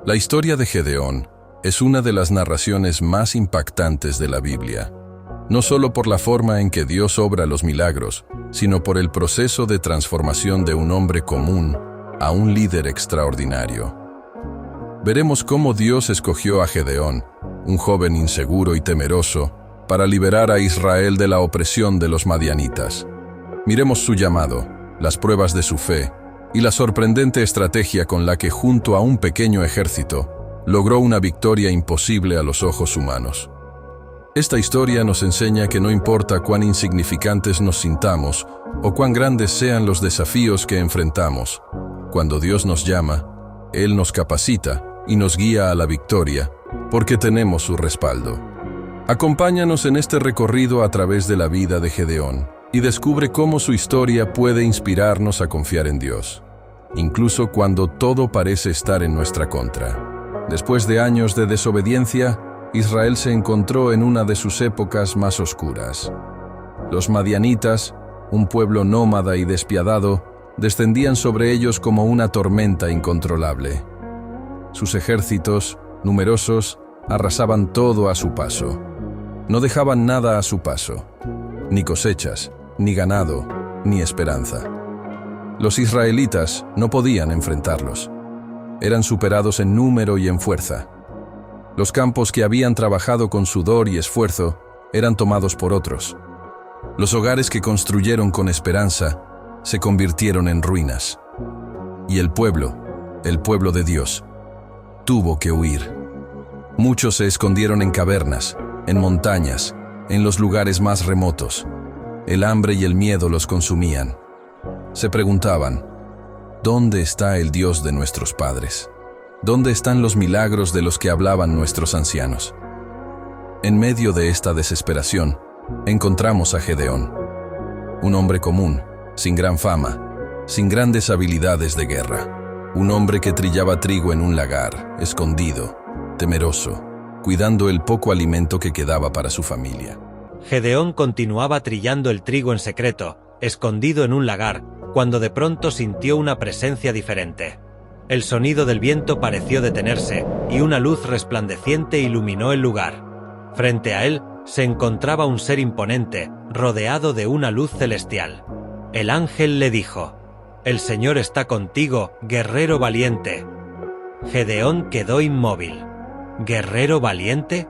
La historia de Gedeón es una de las narraciones más impactantes de la Biblia, no solo por la forma en que Dios obra los milagros, sino por el proceso de transformación de un hombre común a un líder extraordinario. Veremos cómo Dios escogió a Gedeón, un joven inseguro y temeroso, para liberar a Israel de la opresión de los madianitas. Miremos su llamado, las pruebas de su fe y la sorprendente estrategia con la que, junto a un pequeño ejército, logró una victoria imposible a los ojos humanos. Esta historia nos enseña que no importa cuán insignificantes nos sintamos o cuán grandes sean los desafíos que enfrentamos, cuando Dios nos llama, Él nos capacita y nos guía a la victoria, porque tenemos su respaldo. Acompáñanos en este recorrido a través de la vida de Gedeón y descubre cómo su historia puede inspirarnos a confiar en Dios, incluso cuando todo parece estar en nuestra contra. Después de años de desobediencia, Israel se encontró en una de sus épocas más oscuras. Los madianitas, un pueblo nómada y despiadado, descendían sobre ellos como una tormenta incontrolable. Sus ejércitos, numerosos, arrasaban todo a su paso. No dejaban nada a su paso, ni cosechas, ni ganado, ni esperanza. Los israelitas no podían enfrentarlos. Eran superados en número y en fuerza. Los campos que habían trabajado con sudor y esfuerzo eran tomados por otros. Los hogares que construyeron con esperanza, se convirtieron en ruinas. Y el pueblo de Dios, tuvo que huir. Muchos se escondieron en cavernas, en montañas, en los lugares más remotos. El hambre y el miedo los consumían. Se preguntaban, ¿dónde está el Dios de nuestros padres? ¿Dónde están los milagros de los que hablaban nuestros ancianos? En medio de esta desesperación, encontramos a Gedeón, un hombre común, sin gran fama, sin grandes habilidades de guerra, un hombre que trillaba trigo en un lagar, escondido, temeroso, cuidando el poco alimento que quedaba para su familia. Gedeón continuaba trillando el trigo en secreto, escondido en un lagar, cuando de pronto sintió una presencia diferente. El sonido del viento pareció detenerse, y una luz resplandeciente iluminó el lugar. Frente a él, se encontraba un ser imponente, rodeado de una luz celestial. El ángel le dijo: «El Señor está contigo, guerrero valiente». Gedeón quedó inmóvil. ¿Guerrero valiente?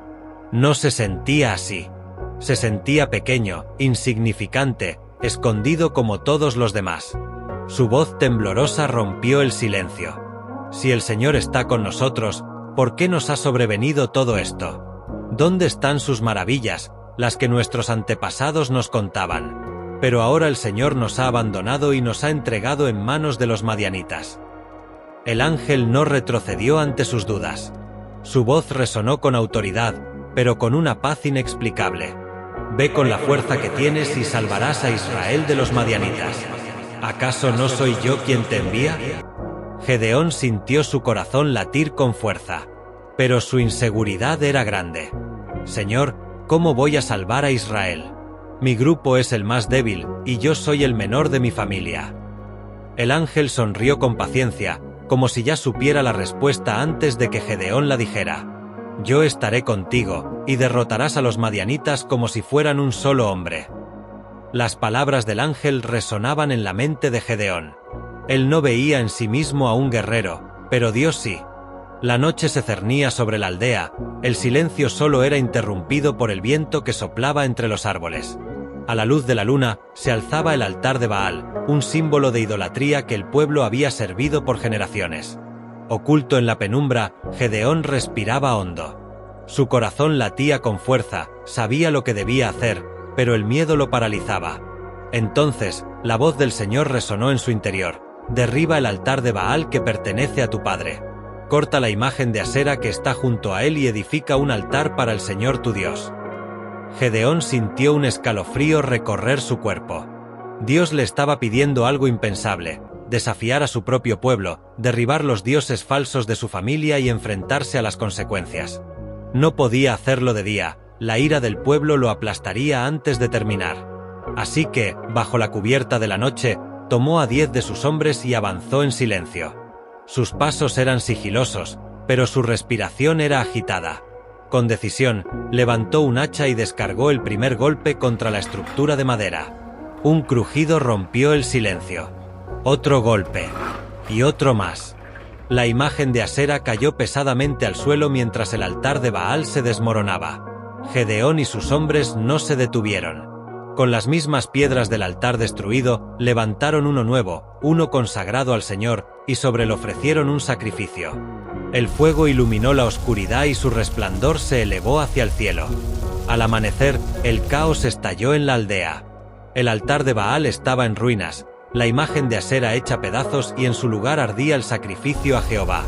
No se sentía así. Se sentía pequeño, insignificante, escondido como todos los demás. Su voz temblorosa rompió el silencio. Si el Señor está con nosotros, ¿por qué nos ha sobrevenido todo esto? ¿Dónde están sus maravillas, las que nuestros antepasados nos contaban? Pero ahora el Señor nos ha abandonado y nos ha entregado en manos de los madianitas. El ángel no retrocedió ante sus dudas. Su voz resonó con autoridad, pero con una paz inexplicable. Ve con la fuerza que tienes y salvarás a Israel de los madianitas. ¿Acaso no soy yo quien te envía? Gedeón sintió su corazón latir con fuerza, pero su inseguridad era grande. Señor, ¿cómo voy a salvar a Israel? Mi grupo es el más débil, y yo soy el menor de mi familia. El ángel sonrió con paciencia, como si ya supiera la respuesta antes de que Gedeón la dijera. Yo estaré contigo, y derrotarás a los madianitas como si fueran un solo hombre. Las palabras del ángel resonaban en la mente de Gedeón. Él no veía en sí mismo a un guerrero, pero Dios sí. La noche se cernía sobre la aldea, el silencio solo era interrumpido por el viento que soplaba entre los árboles. A la luz de la luna, se alzaba el altar de Baal, un símbolo de idolatría que el pueblo había servido por generaciones. Oculto en la penumbra, Gedeón respiraba hondo. Su corazón latía con fuerza, sabía lo que debía hacer, pero el miedo lo paralizaba. Entonces, la voz del Señor resonó en su interior. Derriba el altar de Baal que pertenece a tu padre. Corta la imagen de Asera que está junto a él y edifica un altar para el Señor tu Dios. Gedeón sintió un escalofrío recorrer su cuerpo. Dios le estaba pidiendo algo impensable: desafiar a su propio pueblo, derribar los dioses falsos de su familia y enfrentarse a las consecuencias. No podía hacerlo de día, la ira del pueblo lo aplastaría antes de terminar. Así que, bajo la cubierta de la noche, tomó a 10 de sus hombres y avanzó en silencio. Sus pasos eran sigilosos, pero su respiración era agitada. Con decisión, levantó un hacha y descargó el primer golpe contra la estructura de madera. Un crujido rompió el silencio. Otro golpe. Y otro más. La imagen de Asera cayó pesadamente al suelo mientras el altar de Baal se desmoronaba. Gedeón y sus hombres no se detuvieron. Con las mismas piedras del altar destruido, levantaron uno nuevo, uno consagrado al Señor, y sobre él ofrecieron un sacrificio. El fuego iluminó la oscuridad y su resplandor se elevó hacia el cielo. Al amanecer, el caos estalló en la aldea. El altar de Baal estaba en ruinas, la imagen de Asera hecha pedazos y en su lugar ardía el sacrificio a Jehová.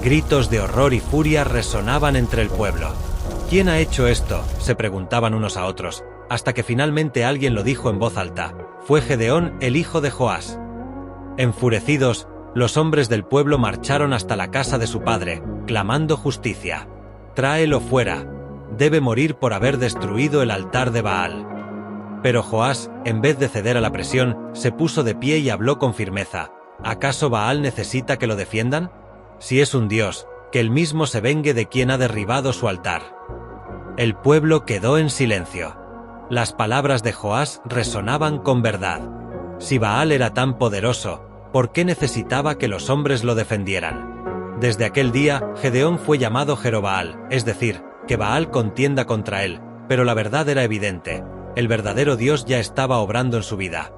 Gritos de horror y furia resonaban entre el pueblo. ¿Quién ha hecho esto?, se preguntaban unos a otros, hasta que finalmente alguien lo dijo en voz alta: fue Gedeón, el hijo de Joás. Enfurecidos, los hombres del pueblo marcharon hasta la casa de su padre, clamando justicia. «Tráelo fuera. Debe morir por haber destruido el altar de Baal». Pero Joás, en vez de ceder a la presión, se puso de pie y habló con firmeza. ¿Acaso Baal necesita que lo defiendan? Si es un dios, que él mismo se vengue de quien ha derribado su altar. El pueblo quedó en silencio. Las palabras de Joás resonaban con verdad. Si Baal era tan poderoso, ¿por qué necesitaba que los hombres lo defendieran? Desde aquel día, Gedeón fue llamado Jerobaal, es decir, que Baal contienda contra él, pero la verdad era evidente. El verdadero Dios ya estaba obrando en su vida.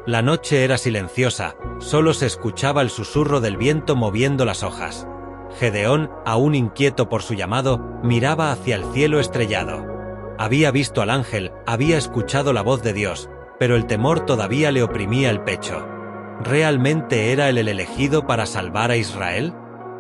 La noche era silenciosa, solo se escuchaba el susurro del viento moviendo las hojas. Gedeón, aún inquieto por su llamado, miraba hacia el cielo estrellado. Había visto al ángel, había escuchado la voz de Dios, pero el temor todavía le oprimía el pecho. ¿Realmente era él el elegido para salvar a Israel?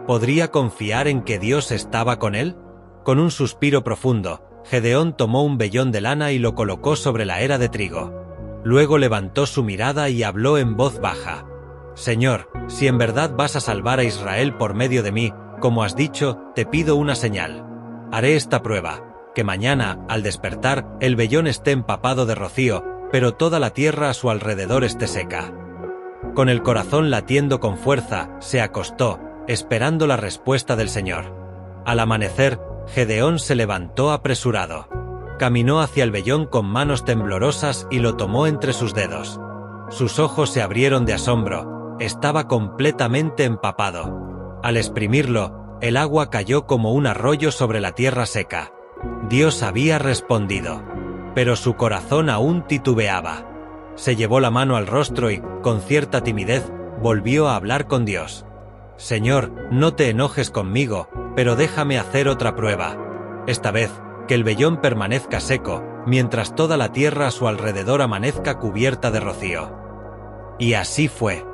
¿Podría confiar en que Dios estaba con él? Con un suspiro profundo, Gedeón tomó un vellón de lana y lo colocó sobre la era de trigo. Luego levantó su mirada y habló en voz baja. «Señor, si en verdad vas a salvar a Israel por medio de mí, como has dicho, te pido una señal. Haré esta prueba, que mañana, al despertar, el vellón esté empapado de rocío, pero toda la tierra a su alrededor esté seca». Con el corazón latiendo con fuerza, se acostó, esperando la respuesta del Señor. Al amanecer, Gedeón se levantó apresurado. Caminó hacia el vellón con manos temblorosas y lo tomó entre sus dedos. Sus ojos se abrieron de asombro, estaba completamente empapado. Al exprimirlo, el agua cayó como un arroyo sobre la tierra seca. Dios había respondido, pero su corazón aún titubeaba. Se llevó la mano al rostro y, con cierta timidez, volvió a hablar con Dios. «Señor, no te enojes conmigo, pero déjame hacer otra prueba. Esta vez, que el vellón permanezca seco, mientras toda la tierra a su alrededor amanezca cubierta de rocío». Y así fue.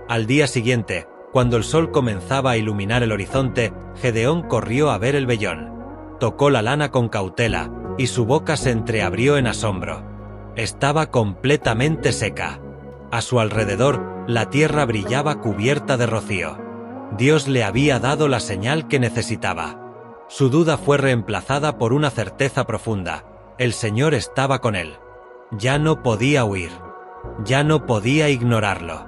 Al día siguiente, cuando el sol comenzaba a iluminar el horizonte, Gedeón corrió a ver el vellón. Tocó la lana con cautela, y su boca se entreabrió en asombro. Estaba completamente seca. A su alrededor, la tierra brillaba cubierta de rocío. Dios le había dado la señal que necesitaba. Su duda fue reemplazada por una certeza profunda. El Señor estaba con él. Ya no podía huir. Ya no podía ignorarlo.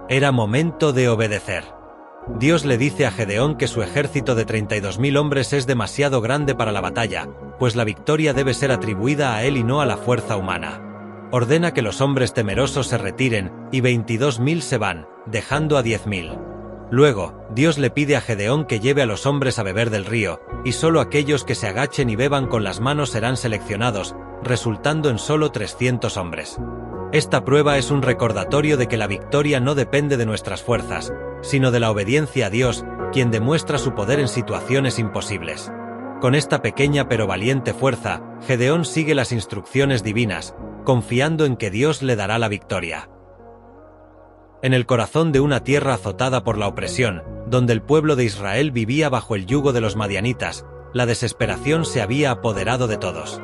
Era momento de obedecer. Dios le dice a Gedeón que su ejército de 32.000 hombres es demasiado grande para la batalla, pues la victoria debe ser atribuida a él y no a la fuerza humana. Ordena que los hombres temerosos se retiren, y 22.000 se van, dejando a 10.000. Luego, Dios le pide a Gedeón que lleve a los hombres a beber del río, y solo aquellos que se agachen y beban con las manos serán seleccionados, resultando en solo 300 hombres. Esta prueba es un recordatorio de que la victoria no depende de nuestras fuerzas, sino de la obediencia a Dios, quien demuestra su poder en situaciones imposibles. Con esta pequeña pero valiente fuerza, Gedeón sigue las instrucciones divinas, confiando en que Dios le dará la victoria. En el corazón de una tierra azotada por la opresión, donde el pueblo de Israel vivía bajo el yugo de los madianitas, la desesperación se había apoderado de todos.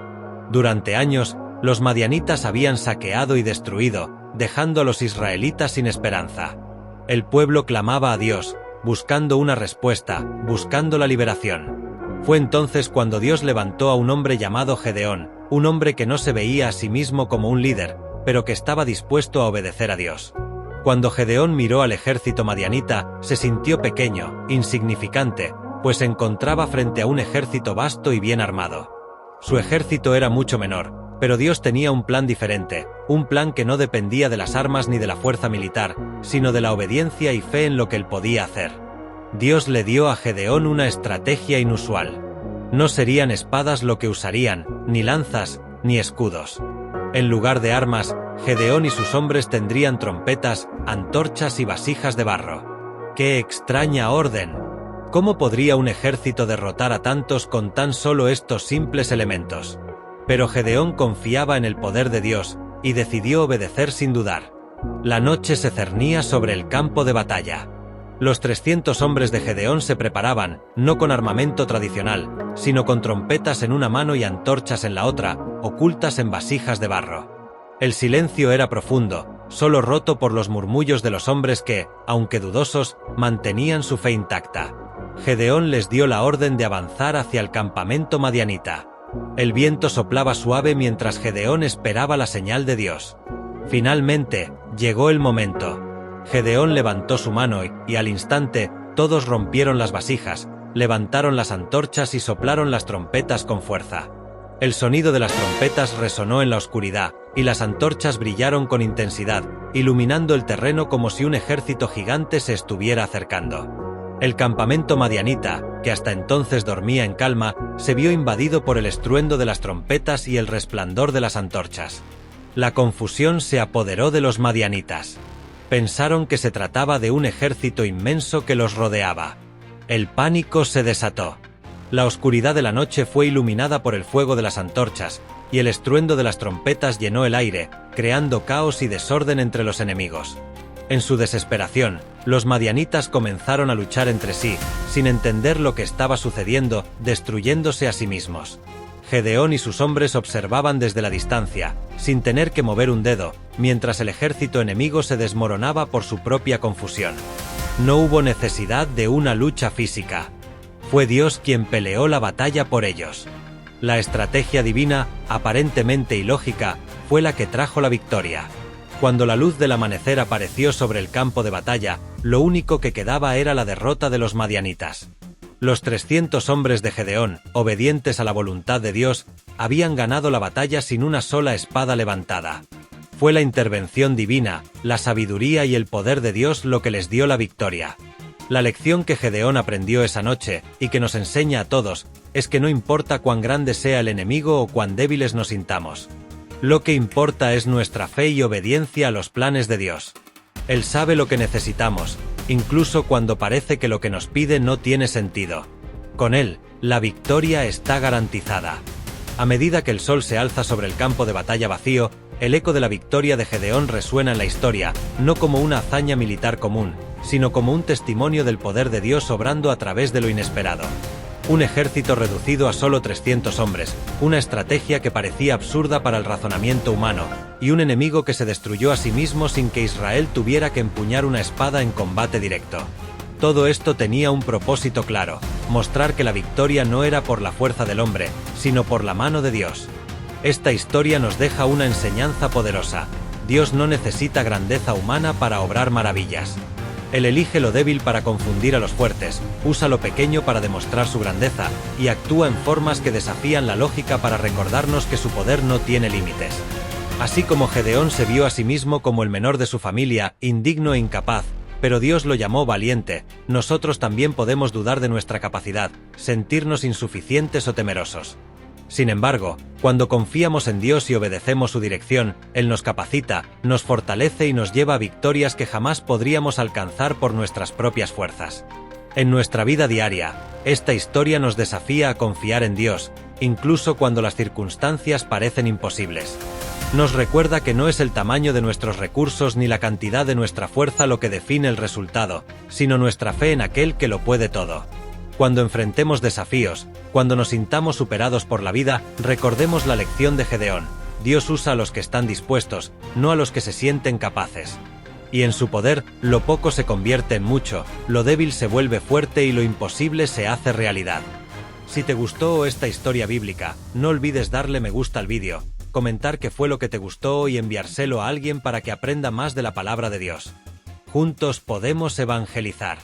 Durante años, los madianitas habían saqueado y destruido, dejando a los israelitas sin esperanza. El pueblo clamaba a Dios, buscando una respuesta, buscando la liberación. Fue entonces cuando Dios levantó a un hombre llamado Gedeón, un hombre que no se veía a sí mismo como un líder, pero que estaba dispuesto a obedecer a Dios. Cuando Gedeón miró al ejército madianita, se sintió pequeño, insignificante, pues se encontraba frente a un ejército vasto y bien armado. Su ejército era mucho menor, pero Dios tenía un plan diferente, un plan que no dependía de las armas ni de la fuerza militar, sino de la obediencia y fe en lo que él podía hacer. Dios le dio a Gedeón una estrategia inusual. No serían espadas lo que usarían, ni lanzas, ni escudos. En lugar de armas, Gedeón y sus hombres tendrían trompetas, antorchas y vasijas de barro. ¡Qué extraña orden! ¿Cómo podría un ejército derrotar a tantos con tan solo estos simples elementos? Pero Gedeón confiaba en el poder de Dios, y decidió obedecer sin dudar. La noche se cernía sobre el campo de batalla. Los 300 hombres de Gedeón se preparaban, no con armamento tradicional, sino con trompetas en una mano y antorchas en la otra, ocultas en vasijas de barro. El silencio era profundo, solo roto por los murmullos de los hombres que, aunque dudosos, mantenían su fe intacta. Gedeón les dio la orden de avanzar hacia el campamento madianita. El viento soplaba suave mientras Gedeón esperaba la señal de Dios. Finalmente, llegó el momento. Gedeón levantó su mano y al instante, todos rompieron las vasijas, levantaron las antorchas y soplaron las trompetas con fuerza. El sonido de las trompetas resonó en la oscuridad, y las antorchas brillaron con intensidad, iluminando el terreno como si un ejército gigante se estuviera acercando. El campamento madianita, que hasta entonces dormía en calma, se vio invadido por el estruendo de las trompetas y el resplandor de las antorchas. La confusión se apoderó de los madianitas. Pensaron que se trataba de un ejército inmenso que los rodeaba. El pánico se desató. La oscuridad de la noche fue iluminada por el fuego de las antorchas, y el estruendo de las trompetas llenó el aire, creando caos y desorden entre los enemigos. En su desesperación, los madianitas comenzaron a luchar entre sí, sin entender lo que estaba sucediendo, destruyéndose a sí mismos. Gedeón y sus hombres observaban desde la distancia, sin tener que mover un dedo, mientras el ejército enemigo se desmoronaba por su propia confusión. No hubo necesidad de una lucha física. Fue Dios quien peleó la batalla por ellos. La estrategia divina, aparentemente ilógica, fue la que trajo la victoria. Cuando la luz del amanecer apareció sobre el campo de batalla, lo único que quedaba era la derrota de los madianitas. Los 300 hombres de Gedeón, obedientes a la voluntad de Dios, habían ganado la batalla sin una sola espada levantada. Fue la intervención divina, la sabiduría y el poder de Dios lo que les dio la victoria. La lección que Gedeón aprendió esa noche, y que nos enseña a todos, es que no importa cuán grande sea el enemigo o cuán débiles nos sintamos. Lo que importa es nuestra fe y obediencia a los planes de Dios. Él sabe lo que necesitamos, incluso cuando parece que lo que nos pide no tiene sentido. Con Él, la victoria está garantizada. A medida que el sol se alza sobre el campo de batalla vacío, el eco de la victoria de Gedeón resuena en la historia, no como una hazaña militar común, sino como un testimonio del poder de Dios obrando a través de lo inesperado. Un ejército reducido a solo 300 hombres, una estrategia que parecía absurda para el razonamiento humano, y un enemigo que se destruyó a sí mismo sin que Israel tuviera que empuñar una espada en combate directo. Todo esto tenía un propósito claro: mostrar que la victoria no era por la fuerza del hombre, sino por la mano de Dios. Esta historia nos deja una enseñanza poderosa: Dios no necesita grandeza humana para obrar maravillas. Él elige lo débil para confundir a los fuertes, usa lo pequeño para demostrar su grandeza, y actúa en formas que desafían la lógica para recordarnos que su poder no tiene límites. Así como Gedeón se vio a sí mismo como el menor de su familia, indigno e incapaz, pero Dios lo llamó valiente, nosotros también podemos dudar de nuestra capacidad, sentirnos insuficientes o temerosos. Sin embargo, cuando confiamos en Dios y obedecemos su dirección, Él nos capacita, nos fortalece y nos lleva a victorias que jamás podríamos alcanzar por nuestras propias fuerzas. En nuestra vida diaria, esta historia nos desafía a confiar en Dios, incluso cuando las circunstancias parecen imposibles. Nos recuerda que no es el tamaño de nuestros recursos ni la cantidad de nuestra fuerza lo que define el resultado, sino nuestra fe en aquel que lo puede todo. Cuando enfrentemos desafíos, cuando nos sintamos superados por la vida, recordemos la lección de Gedeón: Dios usa a los que están dispuestos, no a los que se sienten capaces. Y en su poder, lo poco se convierte en mucho, lo débil se vuelve fuerte y lo imposible se hace realidad. Si te gustó esta historia bíblica, no olvides darle me gusta al vídeo, comentar qué fue lo que te gustó y enviárselo a alguien para que aprenda más de la palabra de Dios. Juntos podemos evangelizar.